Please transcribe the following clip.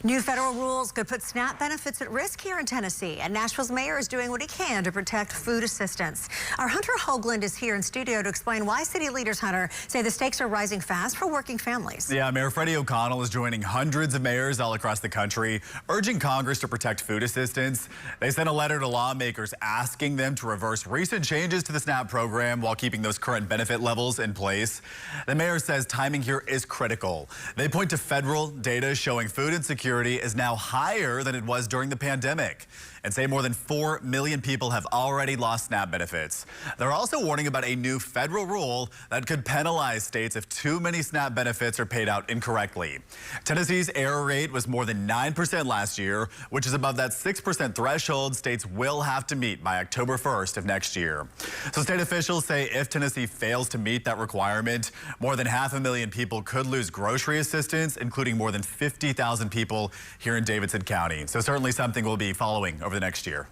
New federal rules could put SNAP benefits at risk here in Tennessee, and Nashville's mayor is doing what he can to protect food assistance. Our Hunter Hoagland is here in studio to explain why city leaders, Hunter, say the stakes are rising fast for working families. Yeah, Mayor Freddie O'Connell is joining hundreds of mayors all across the country, urging Congress to protect food assistance. They sent a letter to lawmakers asking them to reverse recent changes to the SNAP program while keeping those current benefit levels in place. The mayor says timing here is critical. They point to federal data showing food insecurity is now higher than it was during the pandemic and say more than 4 million people have already lost SNAP benefits. They're also warning about a new federal rule that could penalize states if too many SNAP benefits are paid out incorrectly. Tennessee's error rate was more than 9% last year, which is above that 6% threshold states will have to meet by October 1st of next year. So state officials say if Tennessee fails to meet that requirement, more than 500,000 people could lose grocery assistance, including more than 50,000 people here in Davidson County. So certainly something we'll be following over the next year.